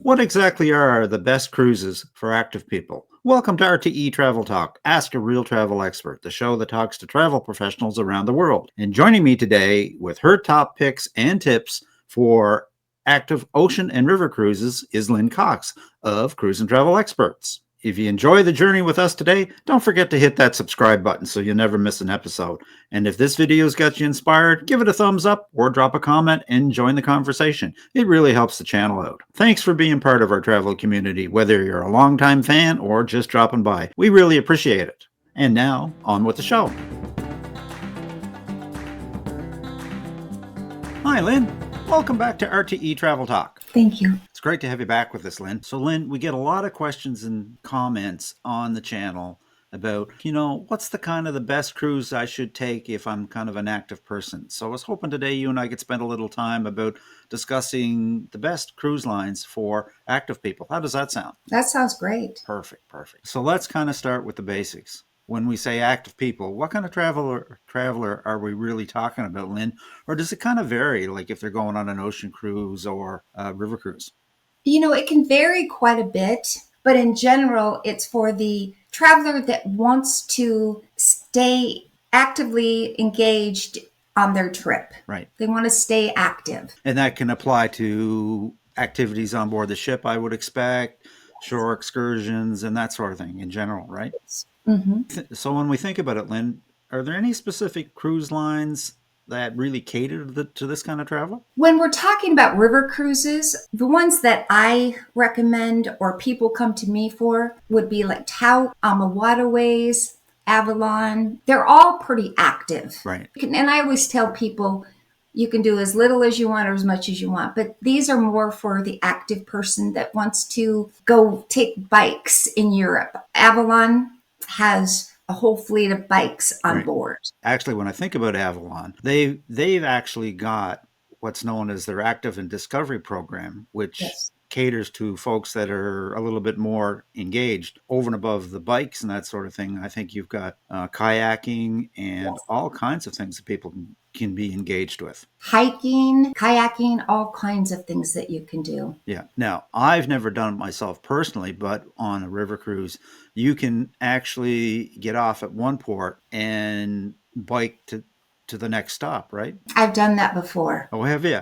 What exactly are the best cruises for active people? Welcome to RTE-Travel Talk. Ask a real travel expert, the show that talks to travel professionals around the world. And joining me today with her top picks and tips for active ocean and river cruises is Lynne Cox of Cruise and Travel Experts. If you enjoy the journey with us today, don't forget to hit that subscribe button so you'll never miss an episode. And if this video's got you inspired, give it a thumbs up or drop a comment and join the conversation. It really helps the channel out. Thanks for being part of our travel community, whether you're a longtime fan or just dropping by. We really appreciate it. And now, on with the show. Hi, Lynne. Welcome back to RTE Travel Talk. Thank you. It's great to have you back with us, Lynne. So, Lynne, we get a lot of questions and comments on the channel about, what's the best cruise I should take if I'm kind of an active person. So I was hoping today you and I could spend a little time about discussing the best cruise lines for active people. How does that sound? That sounds great. Perfect. So let's kind of start with the basics. When we say active people, what kind of traveler are we really talking about, Lynne? Or does it kind of vary, like if they're going on an ocean cruise or a river cruise? It can vary quite a bit, but in general, it's for the traveler that wants to stay actively engaged on their trip. Right. They want to stay active. And that can apply to activities on board the ship, I would expect, shore excursions and that sort of thing in general, right? Mm-hmm. So when we think about it, Lynne, are there any specific cruise lines that really cater to this kind of travel? When we're talking about river cruises, the ones that I recommend or people come to me for would be like Tauck, AmaWaterways, Avalon. They're all pretty active. Right. And I always tell people, you can do as little as you want or as much as you want, but these are more for the active person that wants to go take bikes in Europe. Avalon has a whole fleet of bikes on board. Actually, when I think about Avalon, they've actually got what's known as their Active and Discovery program, which caters to folks that are a little bit more engaged over and above the bikes and that sort of thing. I think you've got kayaking and all kinds of things that people can be engaged with. Hiking, kayaking, all kinds of things that you can do. Yeah. Now, I've never done it myself personally, but on a river cruise, you can actually get off at one port and bike to the next stop, right? I've done that before. Oh, have you?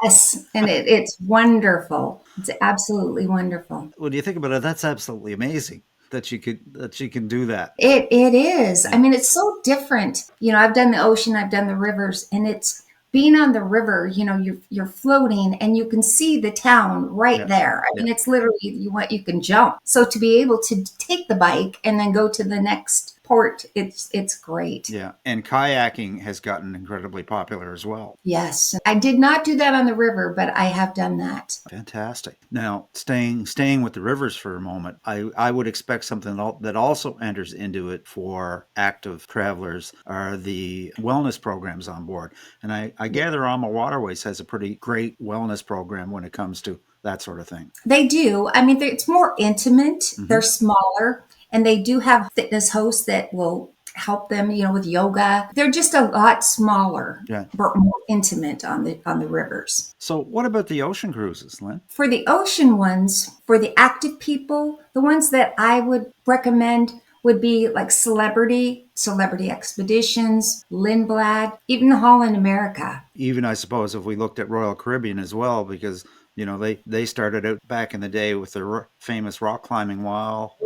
Yes, and it's wonderful. It's absolutely wonderful. When you think about it, that's absolutely amazing that you can do that. It is. I mean, it's so different. I've done the ocean, I've done the rivers, and it's being on the river. You're floating, and you can see the town right there. I mean, it's literally you can jump. So to be able to take the bike and then go to the next port, it's great. Yeah, and kayaking has gotten incredibly popular as well. Yes, I did not do that on the river, but I have done that. Fantastic. Now, staying with the rivers for a moment, I would expect something that also enters into it for active travelers are the wellness programs on board. And I gather AmaWaterways has a pretty great wellness program when it comes to that sort of thing. They do. I mean, it's more intimate. Mm-hmm. They're smaller. And they do have fitness hosts that will help them, with yoga. They're just a lot smaller, but more intimate on the rivers. So what about the ocean cruises, Lynne? For the ocean ones, for the active people, the ones that I would recommend would be like Celebrity Expeditions, Lindblad, even Holland America. Even, I suppose, if we looked at Royal Caribbean as well, because they started out back in the day with their famous rock climbing wall,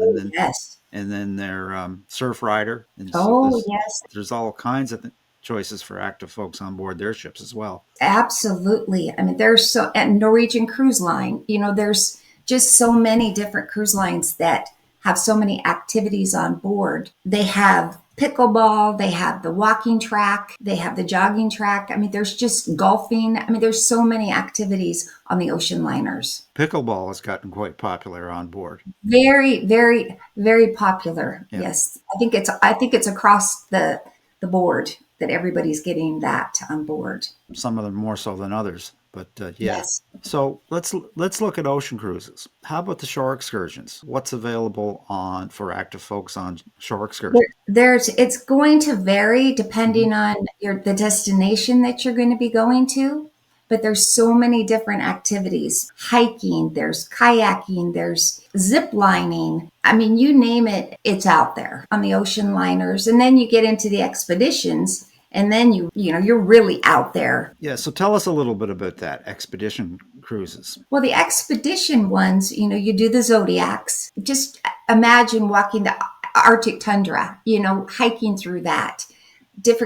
and then their surf rider. And there's all kinds of choices for active folks on board their ships as well. Absolutely. I mean, and Norwegian Cruise Line. There's just so many different cruise lines that have so many activities on board. They have pickleball, they have the walking track, they have the jogging track. I mean, there's just golfing. I mean, there's so many activities on the ocean liners. Pickleball has gotten quite popular on board. Very, very, very popular. Yeah. Yes. I think it's across the board that everybody's getting that on board. Some of them more so than others. But yes. So let's look at ocean cruises. How about the shore excursions? What's available for active folks on shore excursions? It's going to vary depending on the destination that you're going to be going to. but there's so many different activities. Hiking, there's kayaking, there's zip lining. I mean, you name it, it's out there on the ocean liners. And then you get into the expeditions, and then you're really out there. Yeah, so tell us a little bit about that, expedition cruises. Well, the expedition ones, you do the zodiacs. Just imagine walking the Arctic tundra, hiking through that.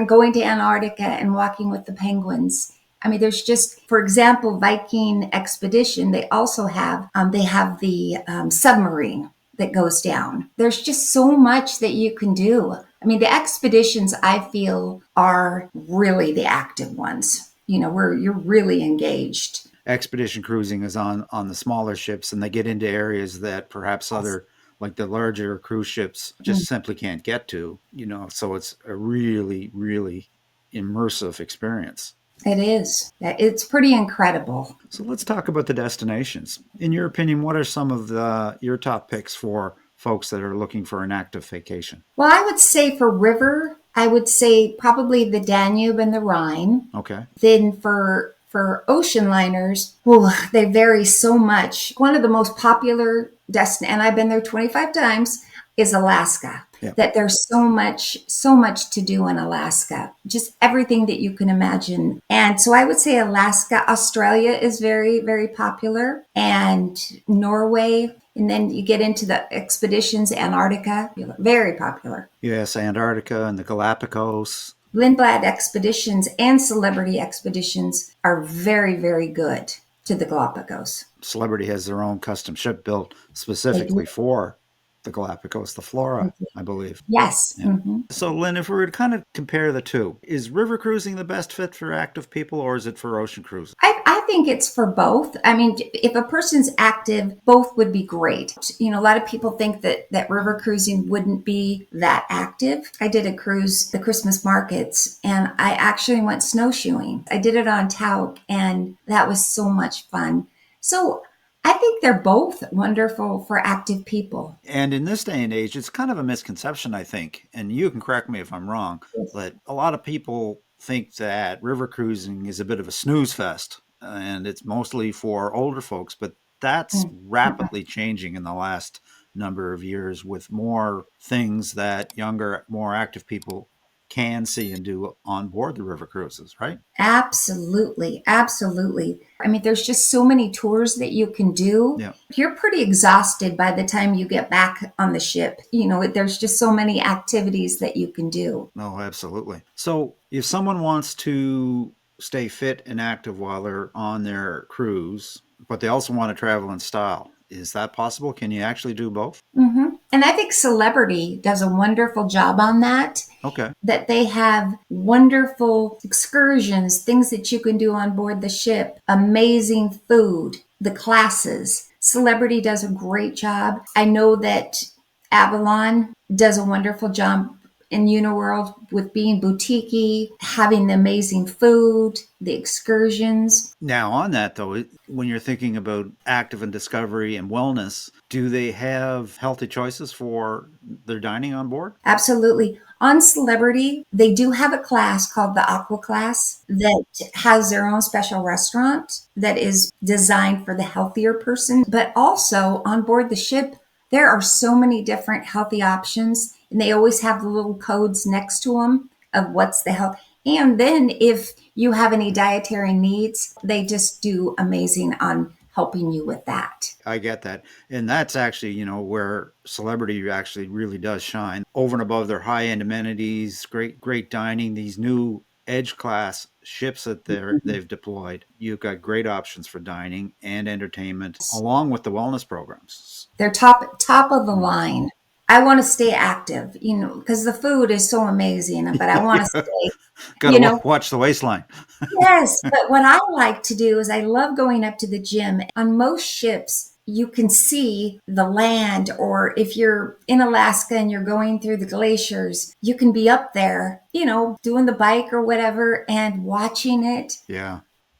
Going to Antarctica and walking with the penguins. I mean, there's just, for example, Viking Expedition. They also have the submarine that goes down. There's just so much that you can do. I mean, the expeditions, I feel, are really the active ones. Where you're really engaged. Expedition cruising is on the smaller ships, and they get into areas that perhaps other, like the larger cruise ships, just simply can't get to, so it's a really, really immersive experience. It is. It's pretty incredible. So let's talk about the destinations. In your opinion, what are some of your top picks for folks that are looking for an active vacation? Well, I would say for river, I would say probably the Danube and the Rhine. Okay. Then for ocean liners, they vary so much. One of the most popular and I've been there 25 times, is Alaska. Yeah. That there's so much to do in Alaska. Just everything that you can imagine. And so I would say Alaska. Australia is very, very popular. And Norway. And then you get into the expeditions, Antarctica, very popular. Yes, Antarctica and the Galápagos. Lindblad Expeditions and Celebrity Expeditions are very, very good to the Galápagos. Celebrity has their own custom ship built specifically for the Galápagos, the Flora, I believe. Yes. Yeah. Mm-hmm. So, Lynne, if we were to kind of compare the two, is river cruising the best fit for active people, or is it for ocean cruising? I think it's for both. I mean, if a person's active, both would be great. A lot of people think that river cruising wouldn't be that active. I did a cruise, the Christmas markets, and I actually went snowshoeing. I did it on Tauck, and that was so much fun. So I think they're both wonderful for active people. And in this day and age, it's kind of a misconception, I think, and you can correct me if I'm wrong, but a lot of people think that river cruising is a bit of a snooze fest, and it's mostly for older folks, but that's rapidly changing in the last number of years with more things that younger, more active people can see and do on board the river cruises, right? Absolutely. Absolutely. I mean, there's just so many tours that you can do. Yeah. You're pretty exhausted by the time you get back on the ship. There's just so many activities that you can do. Oh, absolutely. So if someone wants to stay fit and active while they're on their cruise, but they also want to travel in style, is that possible? Can you actually do both? Mm-hmm. And I think Celebrity does a wonderful job on that. Okay. That they have wonderful excursions, things that you can do on board the ship, amazing food, the classes. Celebrity does a great job. I know that Avalon does a wonderful job in Uniworld with being boutique-y, having the amazing food, the excursions. Now, on that, though, when you're thinking about active and discovery and wellness, do they have healthy choices for their dining on board? Absolutely. On Celebrity, they do have a class called the Aqua Class that has their own special restaurant that is designed for the healthier person. But also on board the ship, there are so many different healthy options, and they always have the little codes next to them of what's the health. And then if you have any dietary needs, they just do amazing on helping you with that. I get that. And that's actually, where Celebrity actually really does shine. Over and above their high-end amenities, great dining, these new Edge class ships that they've deployed, you've got great options for dining and entertainment, along with the wellness programs. They're top of the line. I want to stay active, because the food is so amazing, but I want to stay. Gotta watch the waistline. Yes, but what I like to do is I love going up to the gym. On most ships, you can see the land, or if you're in Alaska and you're going through the glaciers, you can be up there, doing the bike or whatever and watching it. Yeah.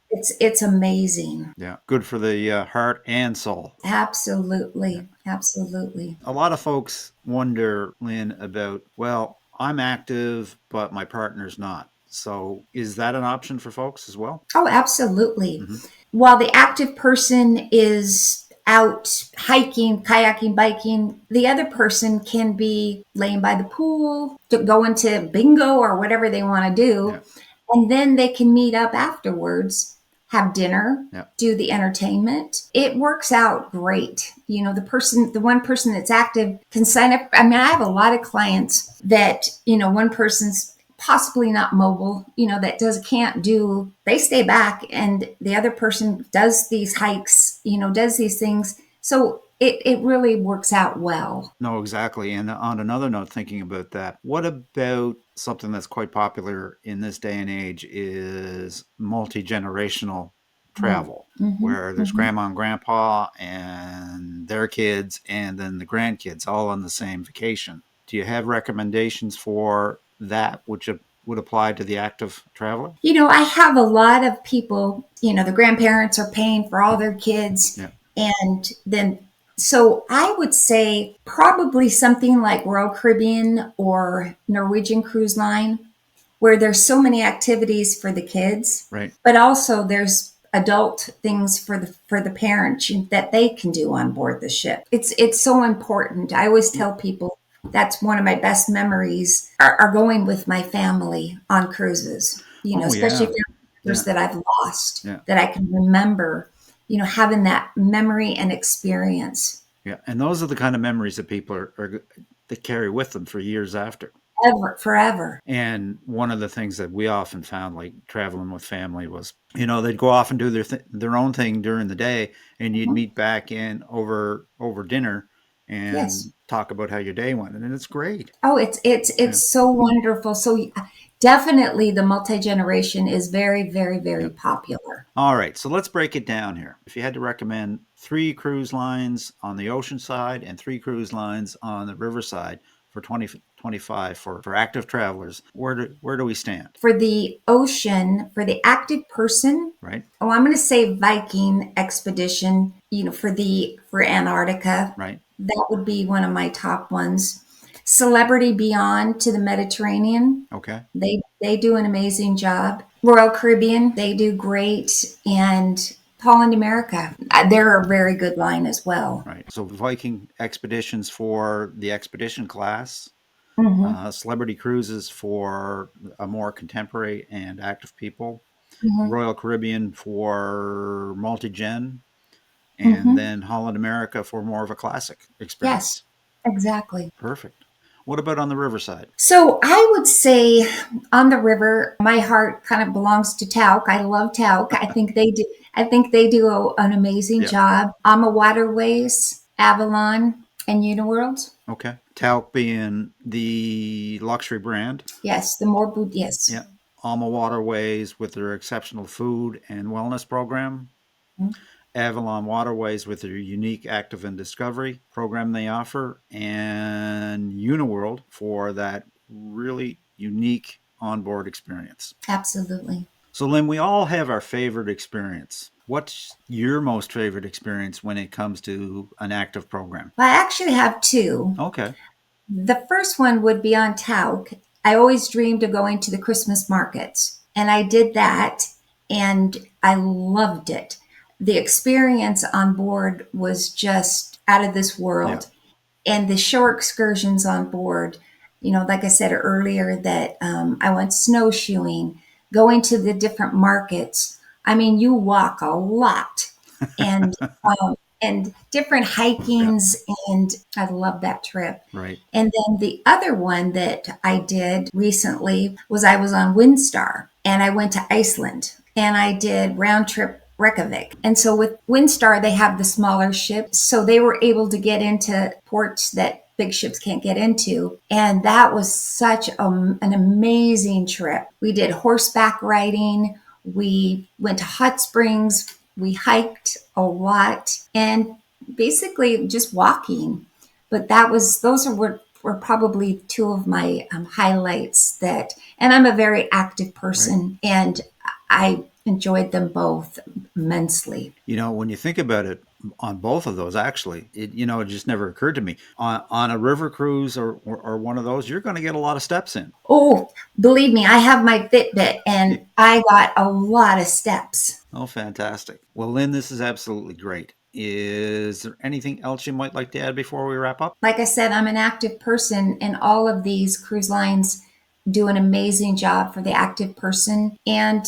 It's amazing. Yeah. Good for the heart and soul. Absolutely. Absolutely. A lot of folks wonder, Lynne, about, well, I'm active, but my partner's not. So is that an option for folks as well? Oh, absolutely. Mm-hmm. While the active person is out hiking, kayaking, biking, the other person can be laying by the pool, going to bingo or whatever they want to do. Yeah. And then they can meet up afterwards, have dinner, Yeah. do the entertainment. It works out great. The one person that's active can sign up. I mean, I have a lot of clients that, one person's possibly not mobile, can't do, they stay back and the other person does these hikes, does these things. So it really works out well. No, exactly. And on another note, thinking about that, what about something that's quite popular in this day and age is multi-generational travel, Mm-hmm, where there's mm-hmm. grandma and grandpa and their kids and then the grandkids all on the same vacation. Do you have recommendations for that, which would apply to the active traveler? I have a lot of people, the grandparents are paying for all their kids. Yeah. And then, so I would say probably something like Royal Caribbean or Norwegian Cruise Line, where there's so many activities for the kids, Right. but also there's adult things for the parents that they can do on board the ship. It's so important. I always tell people that's one of my best memories are going with my family on cruises, especially if they're that I've lost, that I can remember, having that memory and experience. Yeah. And those are the kind of memories that people are that carry with them for years after. Forever. And one of the things that we often found, like traveling with family, was they'd go off and do their own thing during the day, and you'd meet back in over dinner and talk about how your day went, and it's great. Oh, it's so wonderful. So definitely the multi-generation is very, very, very popular. All right, so let's break it down here. If you had to recommend 3 cruise lines on the ocean side and 3 cruise lines on the river side for 2025 for active travelers, where do we stand? For the ocean, for the active person, right? Oh, I'm going to say Viking Expedition. For Antarctica, right? That would be one of my top ones. Celebrity Beyond to the Mediterranean. Okay. They do an amazing job. Royal Caribbean, they do great, and Holland America, they're a very good line as well. Right. So Viking Expeditions for the expedition class, Celebrity Cruises for a more contemporary and active people, Royal Caribbean for multi-gen, and then Holland America for more of a classic experience. Yes, exactly. Perfect. What about on the riverside? So I would say on the river, my heart kind of belongs to Tauck. I love Tauck. I think they do an amazing job. AmaWaterways, Avalon, and Uniworld. Okay. Tauck being the luxury brand. Yes, the more boot. Yes. Yeah. AmaWaterways with their exceptional food and wellness program. Avalon Waterways with their unique active and discovery program they offer, and Uniworld for that really unique onboard experience. Absolutely. So, Lynne, we all have our favorite experience. What's your most favorite experience when it comes to an active program? Well, I actually have 2. Okay. The first one would be on Tauck. I always dreamed of going to the Christmas markets, and I did that, and I loved it. The experience on board was just out of this world. Yeah. And the shore excursions on board, like I said earlier, that I went snowshoeing, going to the different markets. I mean, you walk a lot and different hikings, and I love that trip. Right. And then the other one that I did recently was I was on Windstar, and I went to Iceland, and I did round trip Reykjavik. And so with Windstar, they have the smaller ships. So they were able to get into ports that big ships can't get into. And that was such an amazing trip. We did horseback riding. We went to hot springs. We hiked a lot and basically just walking. But those were probably 2 of my highlights and I'm a very active person, and I enjoyed them both immensely. When you think about it, on both of those, actually, it just never occurred to me. On a river cruise or one of those, you're going to get a lot of steps in. Oh, believe me, I have my Fitbit and I got a lot of steps. Oh, fantastic. Well, Lynne, this is absolutely great. Is there anything else you might like to add before we wrap up? Like I said, I'm an active person, and all of these cruise lines do an amazing job for the active person and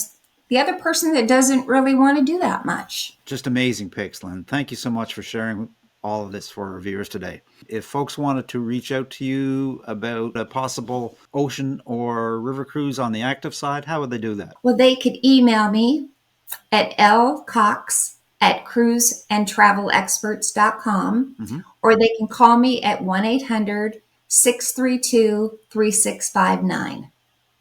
the other person that doesn't really want to do that much. Just amazing picks, Lynne. Thank you so much for sharing all of this for our viewers today. If folks wanted to reach out to you about a possible ocean or river cruise on the active side, how would they do that? Well, they could email me at lcox@cruiseandtravelexperts.com, or they can call me at 1-800-632-3659.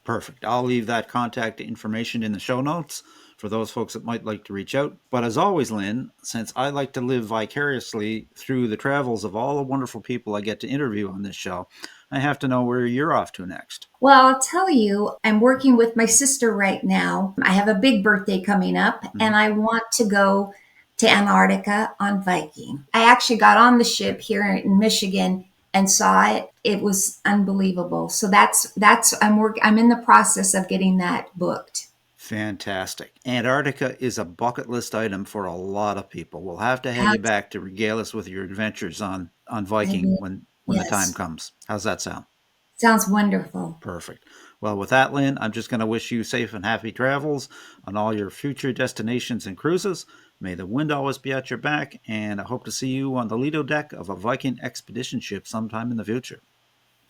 Perfect. I'll leave that contact information in the show notes for those folks that might like to reach out. But as always, Lynne, since I like to live vicariously through the travels of all the wonderful people I get to interview on this show, I have to know where you're off to next. Well, I'll tell you, I'm working with my sister right now. I have a big birthday coming up, and I want to go to Antarctica on Viking. I actually got on the ship here in Michigan and saw it. It was unbelievable. So I'm in the process of getting that booked. Fantastic. Antarctica is a bucket list item for a lot of people. We'll have to have you back to regale us with your adventures on Viking when the time comes. How's that sound? Sounds wonderful. Perfect. Well, with that, Lynne, I'm just going to wish you safe and happy travels on all your future destinations and cruises. May the wind always be at your back, and I hope to see you on the Lido deck of a Viking expedition ship sometime in the future.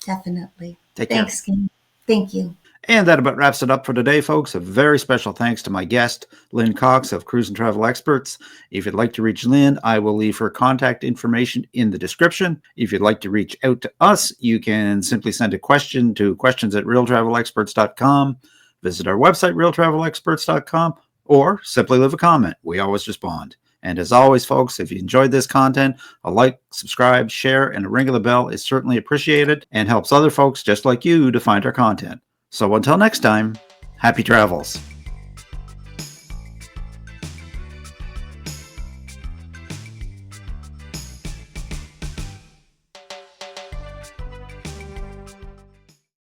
Definitely. Take care. Thanks, Kim. Thank you. And that about wraps it up for today, folks. A very special thanks to my guest, Lynne Cox of Cruise and Travel Experts. If you'd like to reach Lynne, I will leave her contact information in the description. If you'd like to reach out to us, you can simply send a question to questions@realtravelexperts.com, visit our website, realtravelexperts.com, or simply leave a comment. We always respond. And as always, folks, if you enjoyed this content, a like, subscribe, share, and a ring of the bell is certainly appreciated and helps other folks just like you to find our content. So until next time, happy travels.